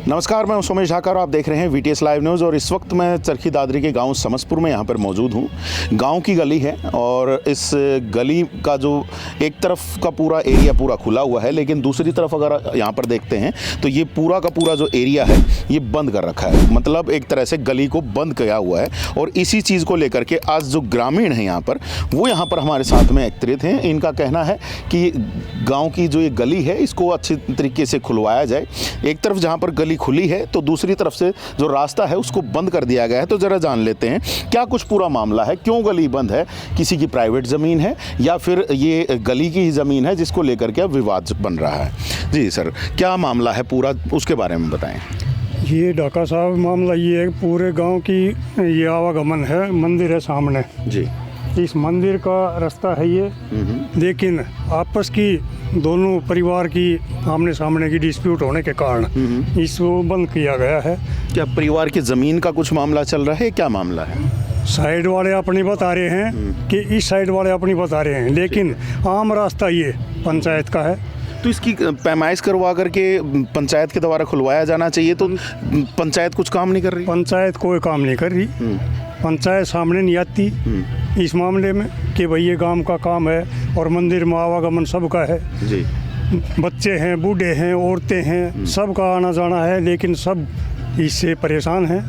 नमस्कार, मैं सोमेश ढाका और आप देख रहे हैं वीटीएस लाइव न्यूज़। और इस वक्त मैं चरखी दादरी के गांव समसपुर में यहाँ पर मौजूद हूँ। गांव की गली है और इस गली का जो एक तरफ का पूरा एरिया पूरा खुला हुआ है, लेकिन दूसरी तरफ अगर यहाँ पर देखते हैं तो ये पूरा का पूरा जो एरिया है ये बंद कर रखा है। मतलब एक तरह से गली को बंद किया हुआ है। और इसी चीज़ को लेकर के आज जो ग्रामीण हैं यहाँ पर, वो यहाँ पर हमारे साथ में एकत्रित हैं। इनका कहना है कि गाँव की जो ये गली है इसको अच्छी तरीके से खुलवाया जाए। एक तरफ जहाँ पर गली खुली है तो दूसरी तरफ से जो रास्ता है उसको बंद कर दिया गया है। तो ज़रा जान लेते हैं क्या कुछ पूरा मामला है, क्यों गली बंद है, किसी की प्राइवेट ज़मीन है या फिर ये गली की ही ज़मीन है जिसको लेकर के विवाद बन रहा है। जी सर, क्या मामला है पूरा, उसके बारे में बताएं। ये ढाका साहब मामला ये है, पूरे गांव की ये आवागमन है, मंदिर है सामने जी, इस मंदिर का रास्ता है ये। लेकिन आपस की दोनों परिवार की आमने सामने की डिस्प्यूट होने के कारण इसको बंद किया गया है। क्या परिवार की ज़मीन का कुछ मामला चल रहा है, क्या मामला है? साइड वाले अपनी बता रहे हैं कि इस साइड वाले अपनी बता रहे हैं, लेकिन आम रास्ता ये पंचायत का है। तो इसकी पैमाइश करवा करके पंचायत के द्वारा खुलवाया जाना चाहिए। तो पंचायत कुछ काम नहीं कर रही? पंचायत कोई काम नहीं कर रही। पंचायत सामने नहीं आती इस मामले में कि भाई ये गांव का काम है और मंदिर में आवागमन सबका है जी। बच्चे हैं, बूढ़े हैं, औरतें हैं, सबका आना जाना है, लेकिन सब इससे परेशान हैं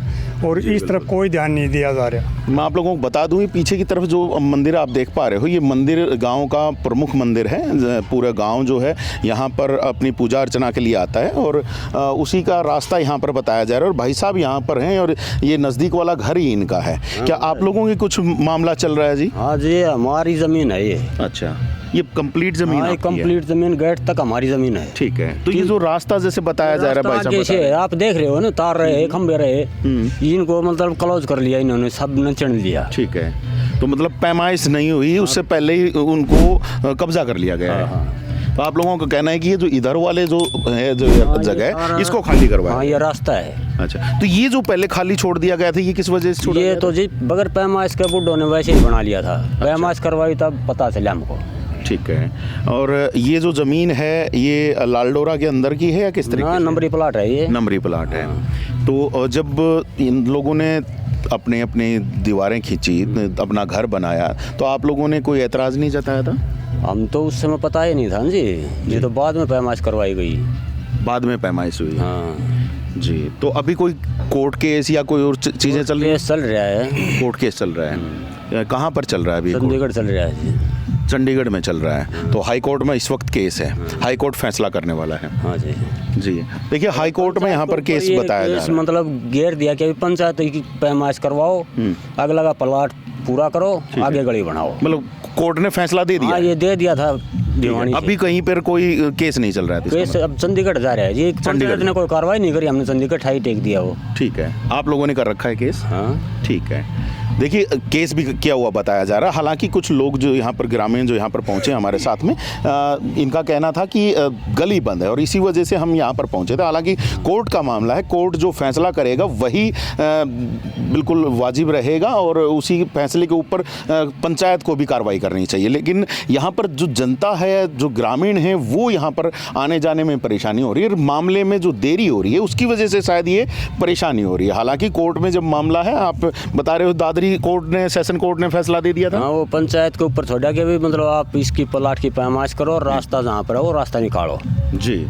और इस तरफ कोई ध्यान नहीं दिया जा रहा। मैं आप लोगों को बता दूं, पीछे की तरफ जो मंदिर आप देख पा रहे हो, ये मंदिर गांव का प्रमुख मंदिर है। पूरा गांव जो है यहाँ पर अपनी पूजा अर्चना के लिए आता है और उसी का रास्ता यहाँ पर बताया जा रहा है। और भाई साहब यहाँ पर हैं और ये नज़दीक वाला घर ही इनका है। क्या आप लोगों की कुछ मामला चल रहा है जी? हाँ जी, हमारी ज़मीन है ये। अच्छा, ये कंप्लीट जमीन? हाँ, कंप्लीट जमीन, गेट तक हमारी जमीन है। ठीक है। तो ये जो रास्ता जैसे बताया जा रहा है भाई साहब, है आप देख रहे हो ना, तार रहे, खंबे रहे, इनको मतलब क्लोज कर लिया इन्होंने, सब ने चढ़ लिया। ठीक है, तो मतलब पैमाइश नहीं हुई, उससे पहले ही उनको कब्जा कर लिया गया है। तो आप लोगों का कहना है कि ये जो इधर वाले जो है जो जगह है इसको खाली करवाया? हाँ, ये रास्ता है। अच्छा, तो ये जो पहले खाली छोड़ दिया गया था ये किस वजह से छोड़ा? ये तो जी बगैर पैमाइश के बुड्ढों ने वैसे ही बना लिया था। पैमाइश करवाई तब पता चला हमको। ठीक है। और ये जो ज़मीन है ये लालडोरा के अंदर की है या किस तरीके से? नंबरी प्लाट है ये। नंबरी प्लाट है। तो जब इन लोगों ने अपने अपने दीवारें खींची, अपना घर बनाया, तो आप लोगों ने कोई एतराज़ नहीं जताया था? हम तो उस समय पता ही नहीं था जी, ये तो बाद में पैमाइश करवाई गई। बाद में पैमाइश हुई? हाँ जी। तो अभी कोई कोर्ट केस या कोई और चीज़ें चल रही है? चल रहा है, कोर्ट केस चल रहा है। कहाँ पर चल रहा है अभी? चंडीगढ़ चल रहा है जी। चंडीगढ़ में चल रहा है। तो हाई कोर्ट में इस वक्त केस है, हाई कोर्ट फैसला करने वाला है। हाँ जी जी। देखिए, हाई कोर्ट में यहाँ पर केस बताया जा रहा है। मतलब घेर दिया कि पंचायत की पैमाइश करवाओ, अगला का प्लाट पूरा करो, आगे गली बनाओ। मतलब कोर्ट ने फैसला दे दिया? हाँ, ये दे दिया था दीवानी। अभी कहीं पर कोई केस नहीं चल रहा है? केस अब चंडीगढ़ जा रहा है जी। चंडीगढ़ ने कोई कार्रवाई नहीं करी, हमने चंडीगढ़ हाई टेक दिया वो। ठीक है, आप लोगों ने कर रखा है केस? हाँ ठीक है। देखिए, केस भी किया हुआ बताया जा रहा है। हालांकि कुछ लोग जो यहाँ पर ग्रामीण जो यहाँ पर पहुँचे हमारे साथ में, इनका कहना था कि गली बंद है और इसी वजह से हम यहाँ पर पहुँचे थे। हालांकि कोर्ट का मामला है, कोर्ट जो फैसला करेगा वही बिल्कुल वाजिब रहेगा और उसी फैसले के ऊपर पंचायत को भी कार्रवाई करनी चाहिए। लेकिन यहाँ पर जो जनता है, जो ग्रामीण है, वो यहाँ पर आने जाने में परेशानी हो रही है। मामले में जो देरी हो रही है उसकी वजह से शायद ये परेशानी हो रही है। हालांकि कोर्ट में जब मामला है, आप बता रहे हो दादरी कोर्ट ने, सेशन कोर्ट ने फैसला दे दिया था। हाँ, वो पंचायत के ऊपर छोड़ा कि भी मतलब आप इसकी प्लाट की पैमाइश करो और रास्ता जहाँ पर है वो रास्ता निकालो। जी।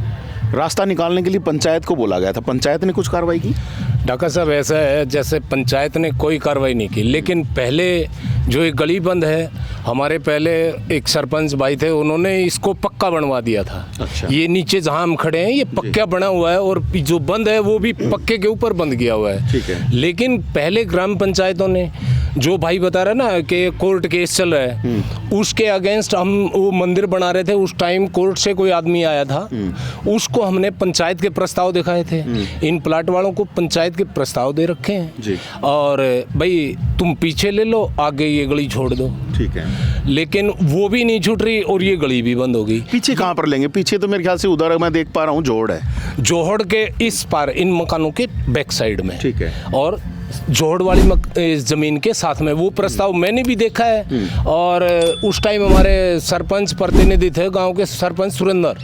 रास्ता निकालने के लिए पंचायत को बोला गया था, पंचायत ने कुछ कार्रवाई की? ढाका साहब, ऐसा है जैसे पंचायत ने कोई कार्रवाई नहीं की, लेकिन पहले जो ये गली बंद है, हमारे पहले एक सरपंच भाई थे, उन्होंने इसको पक्का बनवा दिया था। अच्छा। ये नीचे जहाँ हम खड़े हैं ये पक्का बना हुआ है और जो बंद है वो भी पक्के के ऊपर बंद किया हुआ है। ठीक है। लेकिन पहले ग्राम पंचायतों ने, जो भाई बता रहा है ना कि कोर्ट केस चल रहा है, उसके अगेंस्ट हम वो मंदिर बना रहे थे। उस टाइम कोर्ट से कोई आदमी आया था, उसको हमने पंचायत के प्रस्ताव दिखाए थे। इन प्लाट वालों को पंचायत के प्रस्ताव दे रखे हैं जी। और भाई तुम पीछे ले लो, आगे ये गली छोड़ दो। ठीक है। लेकिन वो भी नहीं छूट रही और ये गली भी बंद हो गई। पीछे कहाँ पर लेंगे? पीछे तो मेरे ख्याल से उधर मैं देख पा रहा हूँ जोड़ है, जोहड़ के इस पार इन मकानों के बैक साइड में। ठीक है। और जोहड़ वाली ज़मीन के साथ में वो प्रस्ताव मैंने भी देखा है। और उस टाइम हमारे सरपंच प्रतिनिधि थे गांव के, सरपंच सुरेंद्र,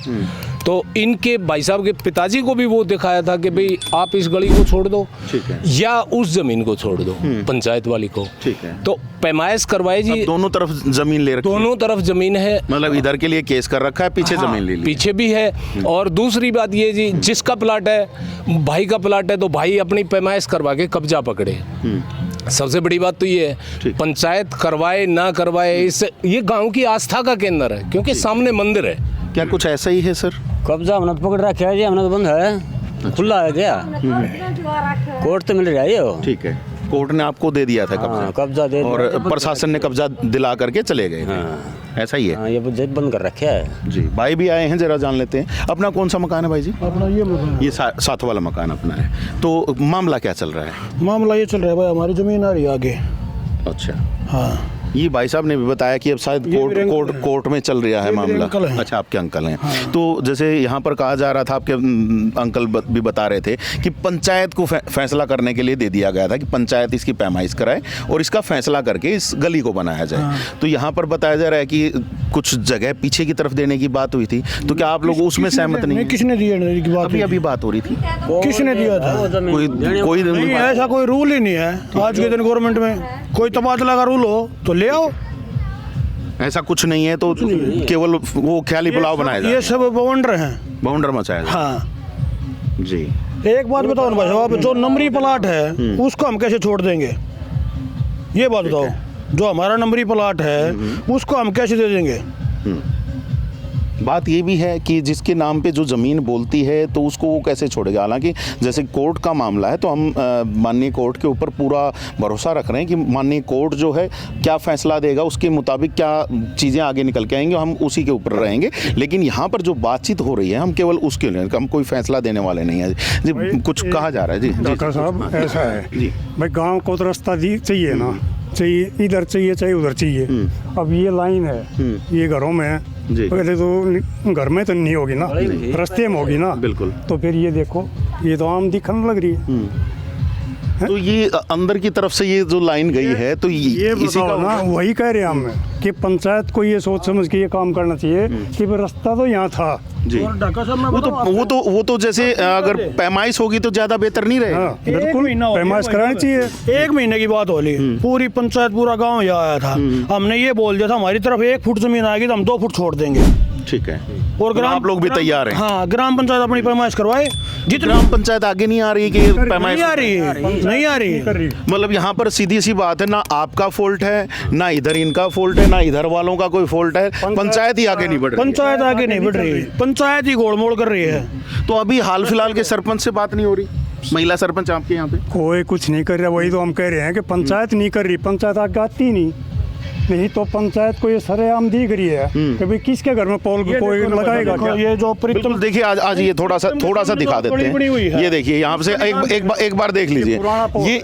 तो इनके भाई साहब के पिताजी को भी वो दिखाया था कि भाई आप इस गली को छोड़ दो, ठीक है, या उस जमीन को छोड़ दो पंचायत वाली को, ठीक है। तो पैमाइश करवाए जी। दोनों तरफ जमीन ले रखी है? दोनों तरफ जमीन है, मतलब इधर के लिए केस कर रखा है, पीछे हाँ, जमीन ले ली, पीछे भी है। और दूसरी बात ये जी, जिसका प्लाट है, भाई का प्लाट है, तो भाई अपनी पैमाइश करवा के कब्जा पकड़े। सबसे बड़ी बात तो ये है, पंचायत करवाए ना करवाए, इस ये गांव की आस्था का केंद्र है, क्योंकि सामने मंदिर है। क्या कुछ ऐसा ही है सर? कब्जा हमने तो पकड़ रखा है जी, हमने तो बंद है, खुला है क्या? कोर्ट तो मिल रहा है ये। ठीक है, कोर्ट ने आपको दे दिया था हाँ, कब्जा दे दिया और प्रशासन ने कब्जा दिला करके चले गए। ऐसा ही है? हाँ, ये बंद कर रखा है जी। भाई भी आए हैं, जरा जान लेते हैं। अपना कौन सा मकान है भाई जी? अपना ये मकान, ये साथ वाला मकान अपना है। तो मामला क्या चल रहा है? मामला ये चल रहा है भाई, हमारी जमीन आ रही है आगे। अच्छा, हाँ, ये भाई साहब ने भी बताया कि अब शायद कोर्ट में चल रहा है मामला। अच्छा, आपके अंकल हैं। हाँ। तो जैसे यहाँ पर कहा जा रहा था, आपके अंकल भी बता रहे थे कि पंचायत को फैसला करने के लिए दे दिया गया था कि पंचायत इसकी पैमाइश कराए और इसका फैसला करके इस गली को बनाया जाए। हाँ। तो यहाँ पर बताया जा रहा है कि कुछ जगह पीछे की तरफ देने की बात हुई थी, तो क्या आप लोग उसमें सहमत नहीं? किसने दिया? अभी बात हो रही थी। किसने दिया था? कोई ऐसा कोई रूल ही नहीं है आज के दिन गवर्नमेंट में। कोई तबादला का रूल हो तो ले आओ, ऐसा कुछ नहीं है। तो केवल वो ख्याली पुलाव बनाया जाए। ये सब बाउंडर हैं, बाउंडर मचाया जाए। हाँ जी। एक बात बताओ ना भाई साहब, जो नंबरी प्लाट है उसको हम कैसे छोड़ देंगे? ये बात बताओ। जो हमारा नंबरी प्लाट है उसको हम कैसे दे देंगे? बात ये भी है कि जिसके नाम पे जो ज़मीन बोलती है तो उसको वो कैसे छोड़ेगा। हालांकि जैसे कोर्ट का मामला है तो हम माननीय कोर्ट के ऊपर पूरा भरोसा रख रहे हैं कि माननीय कोर्ट जो है क्या फैसला देगा, उसके मुताबिक क्या चीज़ें आगे निकल के आएंगे, हम उसी के ऊपर रहेंगे। लेकिन यहाँ पर जो बातचीत हो रही है हम केवल उसके लिए, हम कोई फैसला देने वाले नहीं है जी। कुछ कहा जा रहा है जी? डॉक्टर साहब ऐसा है जी भाई, गाँव को तो रास्ता चाहिए ना, चाहिए इधर चाहिए चाहे उधर चाहिए। अब ये लाइन है, ये घरों में है, पहले तो घर में तो नहीं होगी ना, रास्ते में होगी ना। बिल्कुल। तो फिर ये देखो, ये तो आम दिखने लग रही है। तो ये अंदर की तरफ से ये जो लाइन गई है तो ये इसी का ना, वही कह रहे हैं हम कि पंचायत को ये सोच समझ के ये काम करना चाहिए कि भाई रास्ता तो यहाँ था जी। वो तो जैसे अगर पैमाइश होगी तो ज्यादा बेहतर नहीं रहेगा। हाँ, बिल्कुल पैमाइश करानी चाहिए। 1 महीने की बात हो ली, पूरी पंचायत पूरा गांव यहाँ आया था। हमने ये बोल दिया था हमारी तरफ 1 फुट जमीन आएगी तो हम 2 फुट छोड़ देंगे। ठीक है। और ग्राम आप लोग भी तैयार हैं? हाँ, ग्राम पंचायत अपनी पैमाइश करवाए। जितनी ग्राम पंचायत आगे नहीं आ रही कि पैमाइश नहीं आ रही। मतलब यहाँ पर सीधी सी बात है, ना आपका फॉल्ट है, ना इधर इनका फॉल्ट है, ना इधर वालों का कोई फॉल्ट है, पंचायत ही आगे नहीं बढ़ रही। पंचायत आगे नहीं बढ़ रही, पंचायत ही गोलमोल कर रही है। तो अभी हाल फिलहाल के सरपंच से बात नहीं हो रही? महिला सरपंच आपके यहाँ पे कोई कुछ नहीं कर रहा। वही तो हम कह रहे हैं कि पंचायत नहीं कर रही, पंचायत आगे आती नहीं तो पंचायत को ये सरेआम दिख रही है कि भाई किसके घर में पोल कोई लगाएगा क्या? ये जो बिल्कुल देखिए, आज ये थोड़ा सा दिखा देते हैं। ये देखिए यहाँ से एक बार देख लीजिए,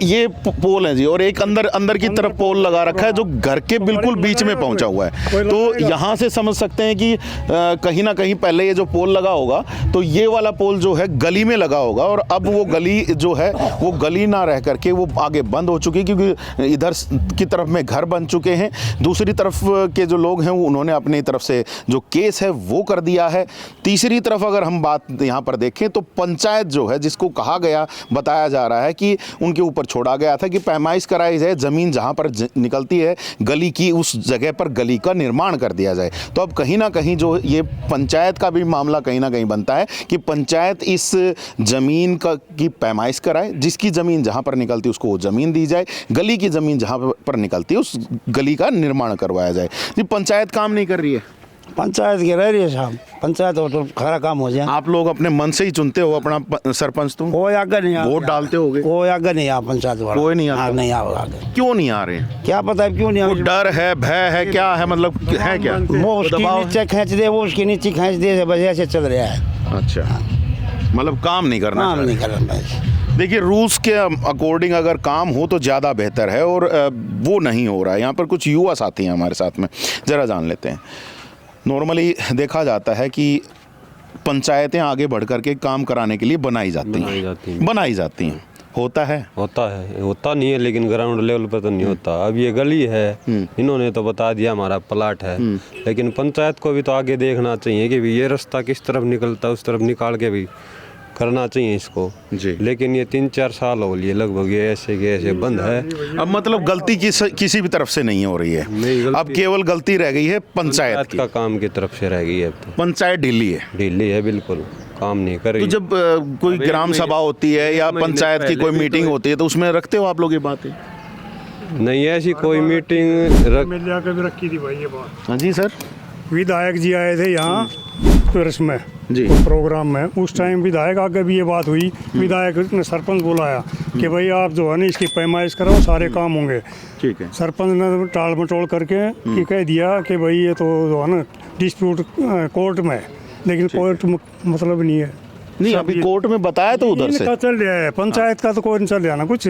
ये पोल है जी, और एक अंदर की तरफ पोल लगा रखा है जो घर के बिल्कुल बीच में पहुंचा हुआ है। तो यहाँ से समझ सकते हैं कि कहीं ना कहीं पहले ये जो पोल लगा होगा तो ये वाला पोल जो है गली में लगा होगा, और अब वो गली जो है वो गली ना रह करके वो आगे बंद हो चुकी है, क्योंकि इधर की तरफ में घर बन चुके हैं, दूसरी तरफ के जो लोग हैं उन्होंने अपनी तरफ से जो केस है वो कर दिया है। तीसरी तरफ अगर हम बात यहाँ पर देखें तो पंचायत जो है, जिसको कहा गया, बताया जा रहा है कि उनके ऊपर छोड़ा गया था कि पैमाइश कराई जाए, ज़मीन जहाँ पर निकलती है गली की उस जगह पर गली का निर्माण कर दिया जाए। तो अब कहीं ना कहीं जो ये पंचायत का भी मामला कहीं ना कहीं बनता है कि पंचायत इस ज़मीन की पैमाइश कराए, जिसकी ज़मीन जहाँ पर निकलती है उसको वो ज़मीन दी जाए, गली की ज़मीन जहाँ पर निकलती है उस गली का निर्माण करवाया जाए। जी, पंचायत काम नहीं कर रही है? पंचायत की रह रही है साहब, पंचायत हो तो खरा काम हो जाए। आप लोग अपने मन से ही चुनते हो अपना सरपंच? तुम वो आगे नहीं, वोट डालते होगे? वो आगे नहीं आ पंचायत वाला, कोई नहीं आता? नहीं आओ आगे। क्यों नहीं आ रहे हैं? क्या पता है क्यों नहीं आ वो डर है, भय है, क्या है, मतलब है क्या? वो उसकी नीचे खींच दे, वो उसकी नीचे खींच दे, वजह से चल रहा है। अच्छा, मतलब काम नहीं करना? काम नहीं करना। देखिए, रूल्स के अकॉर्डिंग अगर काम हो तो ज़्यादा बेहतर है, और वो नहीं हो रहा है। यहाँ पर कुछ युवा साथी हैं हमारे साथ में, ज़रा जान लेते हैं। नॉर्मली देखा जाता है कि पंचायतें आगे बढ़ कर के काम कराने के लिए बनाई जाती हैं। होता है? होता नहीं है, लेकिन ग्राउंड लेवल पर तो नहीं होता। अब ये गली है, इन्होंने तो बता दिया हमारा प्लाट है, लेकिन पंचायत को भी तो आगे देखना चाहिए कि भी ये रास्ता किस तरफ निकलता है, उस तरफ निकाल के भी करना चाहिए इसको जी। लेकिन ये 3-4 साल हो लिए लगभग ये ऐसे के ऐसे बंद है। अब मतलब गलती किसी भी तरफ से नहीं हो रही है, नहीं, गलती- अब केवल गलती रह गई है पंचायत की। का काम की तरफ से रह गई है। अब तो पंचायत ढीली है। ढीली है, बिल्कुल काम नहीं कर तो रही। जब कोई ग्राम सभा होती है या पंचायत की कोई मीटिंग होती है तो उसमें रखते हो आप लोग ये बातें? नहीं ऐसी कोई मीटिंग मिल जाकर भी रखी थी भाई ये बात। हाँ जी सर। विधायक जी आए थे यहाँ पेरिस में जी। प्रोग्राम में, उस टाइम विधायक आगे भी ये बात हुई। विधायक ने सरपंच बुलाया कि भाई आप जो है ना इसकी पैमाइश कराओ, सारे काम होंगे। ठीक है। सरपंच ने टाल मटोल करके कि कह दिया कि भाई ये तो जो है ना डिस्प्यूट कोर्ट में है, लेकिन कोर्ट मतलब नहीं है। नहीं अभी कोर्ट में बताया तो उधर से इनका चल रहा है, पंचायत का तो कोई नहीं चल रहा ना कुछ,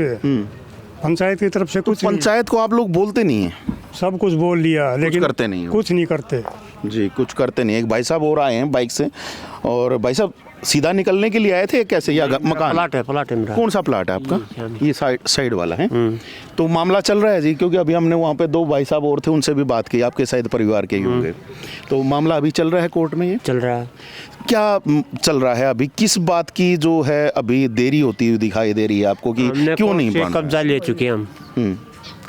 पंचायत की तरफ से कुछ नहीं। पंचायत को आप लोग बोलते नहीं है? सब कुछ बोल लिया लेकिन करते नहीं हो। कुछ नहीं करते जी, कुछ करते नहीं। एक भाई साहब और आए हैं बाइक से, और भाई साहब सीधा निकलने के लिए आए थे कैसे, या मकान? प्लाट है मेरा। कौन सा प्लाट है आपका? ये साइड वाला है। तो मामला चल रहा है जी, क्योंकि अभी हमने वहाँ पे 2 भाई साहब और थे, उनसे भी बात की, आपके शायद परिवार के ही होंगे। तो मामला अभी चल रहा है कोर्ट में। ये चल रहा है। क्या चल रहा है अभी? किस बात की जो है अभी देरी होती हुई दिखाई दे रही है आपको कि क्यों नहीं बन रहा? कब्जा ले चुके हम,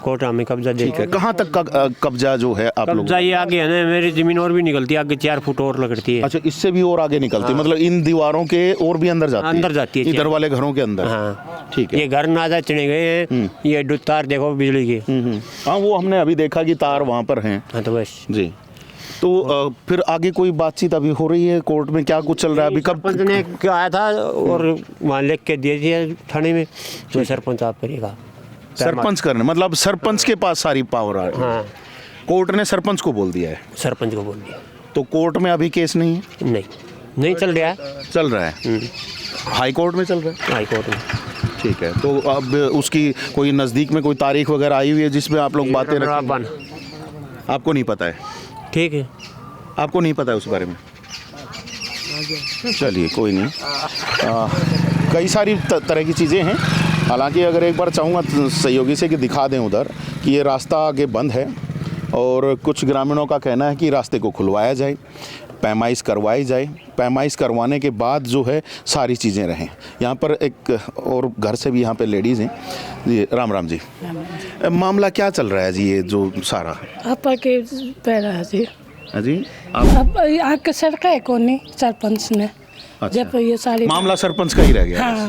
कोर्ट में कब्जा दे चुके। कहाँ तक का कब्जा जो है आप लोग? कब्जा ये आगे है ना, मेरी जमीन और भी निकलती है आगे, 4 फुट और लगती है। अच्छा, इससे भी और आगे निकलती है? मतलब इन दीवारों के और भी अंदर जाती है? अंदर जाती है, इधर वाले घरों के अंदर? हाँ ठीक है। ये घर नाजा चढ़े गए हैं, ये तार देखो बिजली के। हाँ, वो हमने अभी देखा कि तार वहाँ पर हैं। हाँ तो बस जी। तो फिर आगे कोई बातचीत अभी हो रही है कोर्ट में? क्या कुछ चल रहा है अभी? कब सरपंच ने क्या आया था और वहाँ लिख के दिए थे थाने में, जो सरपंच आप करेगा। सरपंच करने, मतलब सरपंच के पास सारी पावर आ रही है? हाँ, कोर्ट ने सरपंच को बोल दिया है? सरपंच को बोल दिया। तो कोर्ट में अभी केस नहीं है? नहीं चल रहा है। चल रहा है, हाई कोर्ट में चल रहा है। हाई कोर्ट में। ठीक है। तो अब उसकी कोई नज़दीक में कोई तारीख वगैरह आई हुई है जिसमें आप लोग बातें रखें? आपको नहीं पता है? ठीक है, आपको नहीं पता है उस बारे में? चलिए कोई नहीं। कई सारी तरह की चीज़ें हैं। हालांकि अगर एक बार चाहूँगा सहयोगी से कि दिखा दें उधर कि ये रास्ता आगे बंद है, और कुछ ग्रामीणों का कहना है कि रास्ते को खुलवाया जाए, पैमाइश करवाई जाए, पैमाइश करवाने के बाद जो है सारी चीज़ें रहें। यहाँ पर एक और घर से भी यहाँ पे लेडीज़ हैं जी। राम राम जी। मामला क्या चल रहा है जी ये जो सारा? आपा के पैरा जी। जी अब आके सरका है कौन नहीं, सरपंच ने। अच्छा। जब ये सारी मामला सरपंच का ही रह गया? हाँ,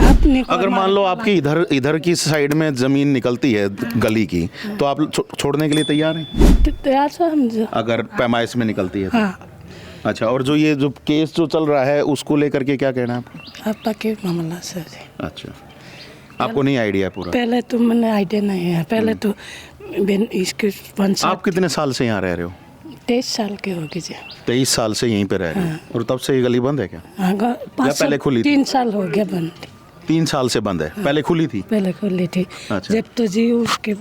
आपने अगर मान लो आपकी इधर की साइड में ज़मीन निकलती है गली की, तो आप छोड़ने के लिए तैयार हैं? तैयार से हम अगर पैमाइश में निकलती है तो? हाँ। अच्छा, और जो ये जो केस जो चल रहा है उसको लेकर के क्या कहना है आपका? आपा के मामला से जी। अच्छा, आपको नहीं आइडिया पूरा? पहले तो मैंने आइडिया नहीं है, पहले तो इसके पंचायत। आप कितने साल से यहाँ रह रहे हो? 23 साल के होगी जी। 23 साल से यहीं पे रह रहे हो? और तब से ये गली बंद है क्या? हाँ, पहले खुली थी? 3 साल हो गया बंद। 3 साल से बंद है? पहले खुली थी? पहले खुली थी। अच्छा। जब तो जी उसके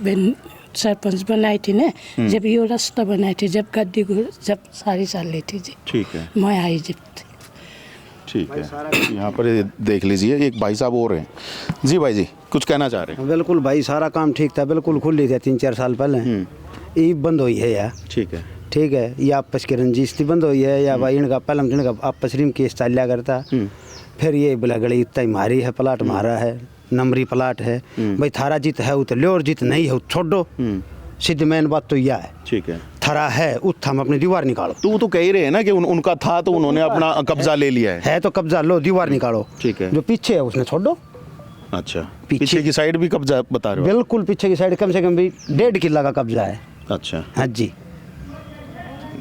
सरपंच बनाई थी ना, जब ये रास्ता बनाई थी, जब गद्दी को जब सारी साल ली थी जी। ठीक है, मैं आई जब थी। ठीक है। यहाँ पर ये देख लीजिए, एक भाई साहब और हैं जी। भाई जी कुछ कहना चाह रहे हैं? बिल्कुल भाई, सारा काम ठीक था, बिल्कुल खुली थी 3-4 साल पहले। ये बंद हुई है यार। ठीक है। ठीक है, ये आपस की रंजिश बंद हुई है, या भाई इनका पहले इनका आपस में केस चलिया करता। फिर ये बिलागड़ी इतना ही मारी है, प्लाट मारा है, नंबरी प्लाट है। भाई थारा जीत है उतर लो, और जीत नहीं है छोड़ो। सीधी मेन बात तो यह है। ठीक है। थारा है उत हम अपनी दीवार निकालो। तो वो तो कह ही रहे हैं ना कि उनका था तो उन्होंने अपना कब्जा ले लिया है। तो कब्जा लो, दीवार निकालो। ठीक है। जो पीछे है उसने छोड़ दो। अच्छा, पीछे की साइड भी कब्जा बता रहे हो? बिल्कुल पीछे की साइड कम से कम भी 1.5 किला का कब्जा है। अच्छा। हाँ जी।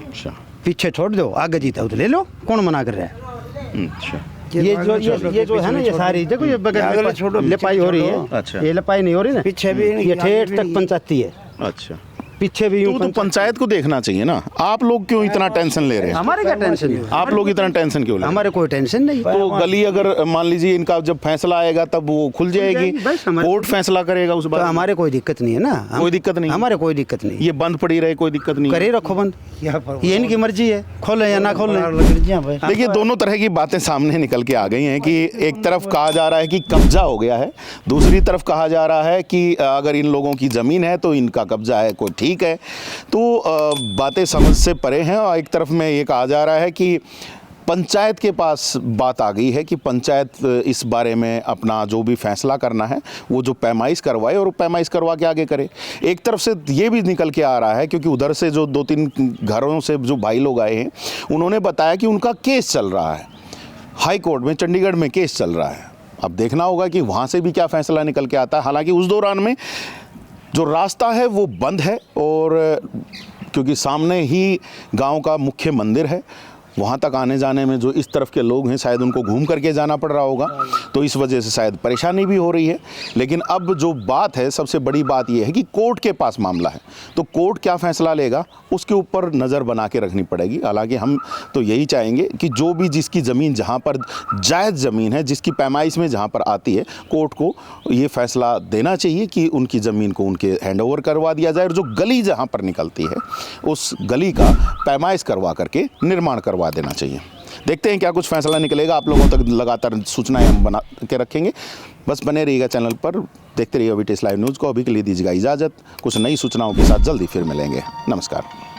अच्छा। पीछे छोड़ दो, आगे जीता तो ले लो, कौन मना कर रहा है? अच्छा। ये जो है ना, ये सारी देखो, ये बगैर लिपाई हो रही है। अच्छा। ये लिपाई नहीं हो रही ना, पीछे भी ये ठेठ तक पंचायती है। अच्छा। पीछे भी यूं तो पंचायत को देखना चाहिए ना, आप लोग क्यों इतना टेंशन ले रहे हैं? हमारे क्या टेंशन है? आप लोग इतना टेंशन क्यों ले रहे हैं? हमारे कोई टेंशन नहीं। तो गली अगर मान लीजिए इनका जब फैसला आएगा तब वो खुल जाएगी, बस हमारे- कोर्ट फैसला करेगा उस तो बारे में। हमारे कोई दिक्कत नहीं है ना। कोई दिक्कत नहीं? हमारे कोई दिक्कत नहीं। ये बंद पड़ी रहे, कोई दिक्कत नहीं? करे रखो बंद, ये इनकी मर्जी है, खोले या ना खोले। देखिए दोनों तरह की बातें सामने निकल के आ गई हैं कि एक तरफ कहा जा रहा है कि कब्जा हो गया है, दूसरी तरफ कहा जा रहा है कि अगर इन लोगों की ज़मीन है तो इनका कब्जा है, कोई ठीक है। तो बातें समझ से परे हैं। और एक तरफ में ये कहा जा रहा है कि पंचायत के पास बात आ गई है कि पंचायत इस बारे में अपना जो भी फैसला करना है वो जो पैमाइश करवाए और पैमाइश करवा के आगे करे। एक तरफ से ये भी निकल के आ रहा है क्योंकि उधर से जो 2-3 घरों से जो भाई लोग आए हैं उन्होंने बताया कि उनका केस चल रहा है हाई कोर्ट में, चंडीगढ़ में केस चल रहा है। अब देखना होगा कि वहाँ से भी क्या फैसला निकल के आता है। हालांकि उस दौरान में जो रास्ता है वो बंद है और क्योंकि सामने ही गांव का मुख्य मंदिर है, वहाँ तक आने जाने में जो इस तरफ के लोग हैं शायद उनको घूम करके जाना पड़ रहा होगा, तो इस वजह से शायद परेशानी भी हो रही है। लेकिन अब जो बात है, सबसे बड़ी बात यह है कि कोर्ट के पास मामला है, तो कोर्ट क्या फैसला लेगा उसके ऊपर नज़र बना के रखनी पड़ेगी। हालांकि हम तो यही चाहेंगे कि जो भी जिसकी ज़मीन जहाँ पर जायज़ ज़मीन है, जिसकी पैमाइश में जहाँ पर आती है, कोर्ट को ये फैसला देना चाहिए कि उनकी ज़मीन को उनके हैंड ओवर करवा दिया जाए और जो गली जहाँ पर निकलती है उस गली का पैमाइश करवा करके निर्माण करवा देना चाहिए। देखते हैं क्या कुछ फैसला निकलेगा, आप लोगों तक लगातार सूचनाएं हम बना के रखेंगे। बस बने रहिएगा चैनल पर, देखते रहिए VTS लाइव न्यूज़ को। अभी के लिए दीजिएगा इजाज़त, कुछ नई सूचनाओं के साथ जल्दी फिर मिलेंगे। नमस्कार।